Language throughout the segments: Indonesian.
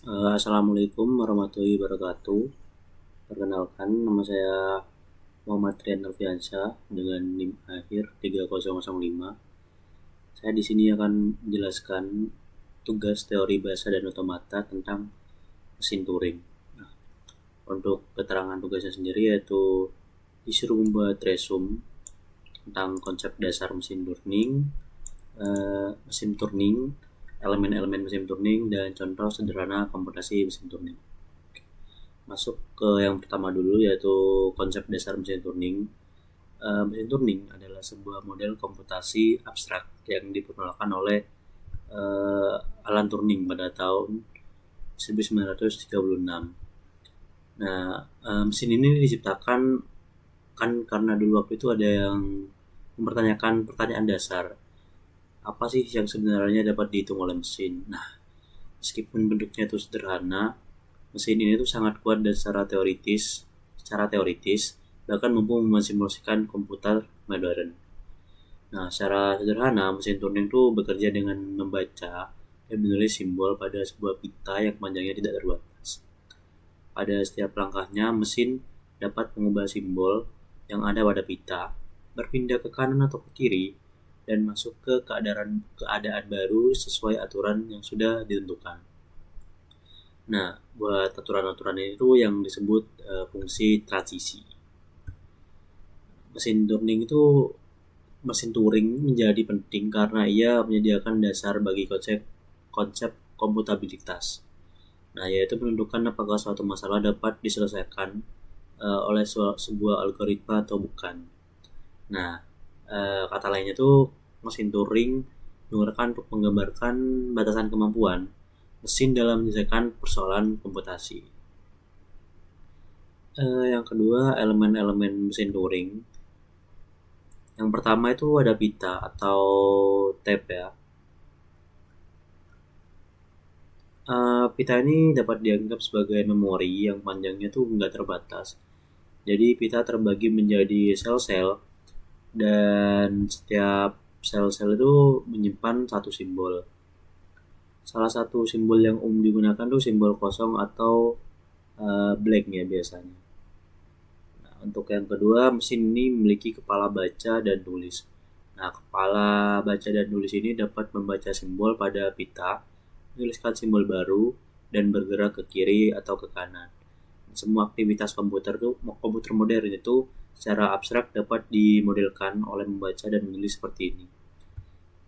Assalamualaikum warahmatullahi wabarakatuh. Perkenalkan, nama saya Muhammad Rian Alfiansyah dengan NIM akhir 3005. Saya di sini akan menjelaskan tugas teori bahasa dan otomata tentang mesin Turing. Nah, untuk keterangan tugasnya sendiri yaitu disuruh membuat resume tentang konsep dasar mesin Turing, elemen-elemen mesin Turing, dan contoh sederhana komputasi mesin Turing. Masuk ke yang pertama dulu yaitu konsep dasar mesin Turing. Mesin Turing adalah sebuah model komputasi abstrak yang diperkenalkan oleh Alan Turing pada tahun 1936. Nah, mesin ini diciptakan kan karena dulu waktu itu ada yang mempertanyakan pertanyaan dasar. Apa sih yang sebenarnya dapat dihitung oleh mesin? Nah, meskipun bentuknya itu sederhana, mesin ini tuh sangat kuat dan secara teoritis bahkan mampu mensimulasikan komputer modern. Nah, secara sederhana mesin Turing itu bekerja dengan membaca dan menulis simbol pada sebuah pita yang panjangnya tidak terbatas. Pada setiap langkahnya, mesin dapat mengubah simbol yang ada pada pita, berpindah ke kanan atau ke kiri, dan masuk ke keadaan baru sesuai aturan yang sudah ditentukan. Nah, buat aturan-aturan itu yang disebut fungsi transisi. Mesin Turing menjadi penting karena ia menyediakan dasar bagi konsep komputabilitas. Nah, yaitu menentukan apakah suatu masalah dapat diselesaikan oleh sebuah algoritma atau bukan. Nah, kata lainnya tuh mesin Turing digunakan untuk menggambarkan batasan kemampuan mesin dalam menyelesaikan persoalan komputasi. Yang kedua, elemen-elemen mesin Turing. Yang pertama itu ada pita atau tab ya. Pita ini dapat dianggap sebagai memori yang panjangnya tuh nggak terbatas. Jadi pita terbagi menjadi sel-sel dan setiap sel-sel itu menyimpan satu simbol. Salah satu simbol yang digunakan tuh simbol kosong atau blank ya biasanya. Nah, untuk yang kedua, mesin ini memiliki kepala baca dan tulis. Nah, kepala baca dan tulis ini dapat membaca simbol pada pita, menuliskan simbol baru, dan bergerak ke kiri atau ke kanan. Semua aktivitas komputer modern itu secara abstrak dapat dimodelkan oleh membaca dan menulis seperti ini.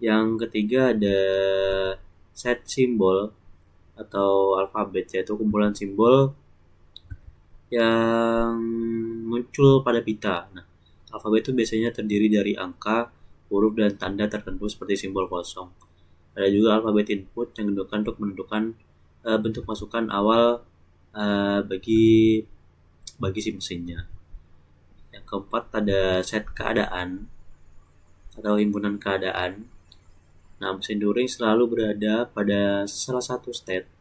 Yang ketiga ada set simbol atau alfabet, yaitu kumpulan simbol yang muncul pada pita. Nah, alfabet itu biasanya terdiri dari angka, huruf, dan tanda tertentu seperti simbol kosong. Ada juga alfabet input yang digunakan untuk menentukan bentuk masukan awal bagi si mesinnya. Yang keempat ada set keadaan atau himpunan keadaan. Nah, mesin Turing selalu berada pada salah satu state.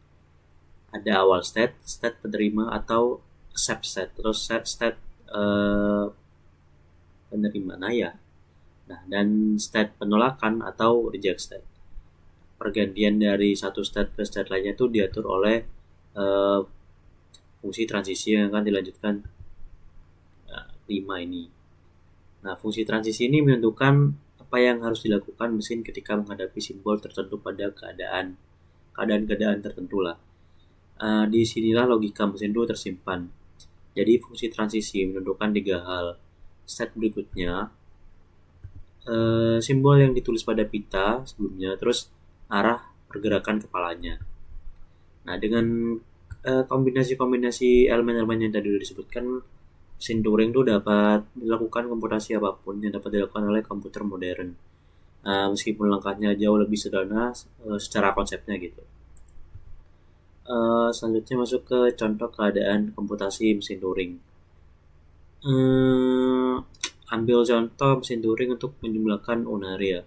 Ada awal state penerima atau accept state, terus state penerima ya. Nah, dan state penolakan atau reject state. Pergantian dari satu state ke state lainnya itu diatur oleh fungsi transisi yang akan dilanjutkan 5 ini. Nah, fungsi transisi ini menentukan apa yang harus dilakukan mesin ketika menghadapi simbol tertentu pada keadaan tertentu lah. Di sinilah logika mesin itu tersimpan. Jadi fungsi transisi menentukan 3 hal. State berikutnya, simbol yang ditulis pada pita sebelumnya, terus arah pergerakan kepalanya. Nah, dengan kombinasi-kombinasi elemen-elemen yang tadi sudah disebutkan, mesin Turing itu dapat melakukan komputasi apapun yang dapat dilakukan oleh komputer modern. Meskipun langkahnya jauh lebih sederhana secara konsepnya gitu. Selanjutnya masuk ke contoh keadaan komputasi mesin Turing. Ambil contoh mesin Turing untuk menjumlahkan unary ya.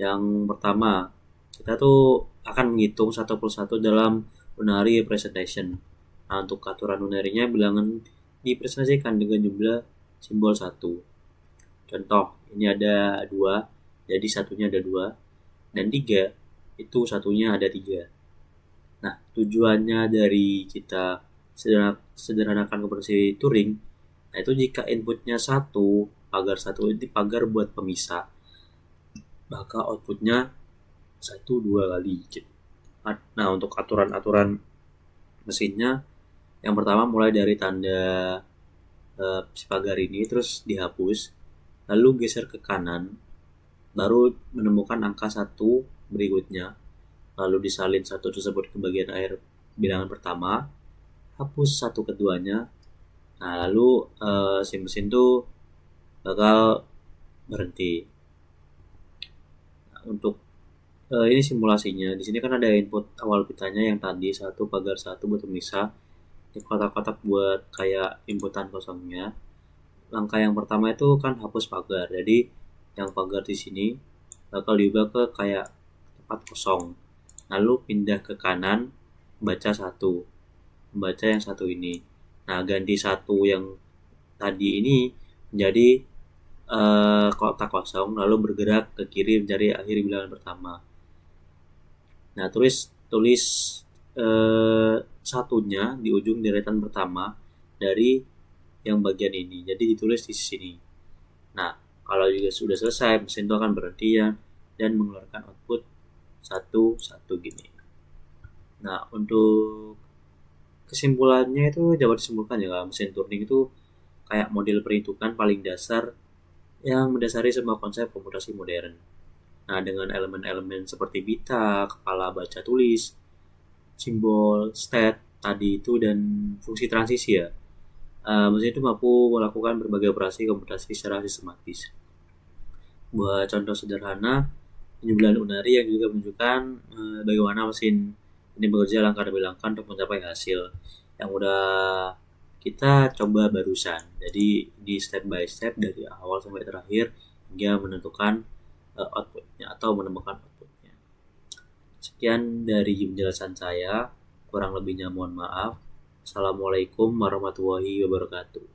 Yang pertama, kita tuh akan menghitung satu persatu dalam unary representation. Nah, untuk aturan unary-nya bilangan dipresentasikan dengan jumlah simbol 1. Contoh, ini ada 2, jadi satunya ada 2, dan 3, itu satunya ada 3. Nah, tujuannya dari kita sederhanakan komposisi Turing, nah itu jika inputnya satu, pagar satu ini pagar buat pemisah, maka outputnya satu dua kali. Nah untuk aturan-aturan mesinnya, yang pertama mulai dari tanda si pagar ini terus dihapus, lalu geser ke kanan, baru menemukan angka satu berikutnya, lalu disalin satu tersebut ke bagian akhir bilangan pertama, hapus satu keduanya. Nah lalu si mesin tuh bakal berhenti. Nah, untuk ini simulasinya, di sini kan ada input awal pitanya yang tadi satu pagar satu buat pemisah, di kotak-kotak buat kayak inputan kosongnya. Langkah yang pertama itu kan hapus pagar, jadi yang pagar di sini bakal diubah ke kayak tempat kosong, lalu pindah ke kanan, baca satu, membaca yang satu ini. Nah ganti satu yang tadi ini menjadi kotak kosong, lalu bergerak ke kiri mencari akhir bilangan pertama. Nah tulis satunya di ujung deretan pertama dari yang bagian ini, jadi ditulis di sini. Nah kalau juga sudah selesai, mesin itu akan berhenti ya, dan mengeluarkan output satu satu gini. Nah untuk kesimpulannya itu dapat disimpulkan ya, mesin Turing itu kayak model perhitungan paling dasar yang mendasari semua konsep komputasi modern. Nah, dengan elemen-elemen seperti bita, kepala baca tulis, simbol, state tadi itu, dan fungsi transisi ya, mesin itu mampu melakukan berbagai operasi komputasi secara sistematis. Buat contoh sederhana, penjumlahan unari yang juga menunjukkan bagaimana mesin ini bekerja langkah demi langkah untuk mencapai hasil yang udah kita coba barusan. Jadi di step by step dari awal sampai terakhir hingga menentukan outputnya atau menemukan outputnya. Sekian dari penjelasan saya, kurang lebihnya mohon maaf. Assalamualaikum warahmatullahi wabarakatuh.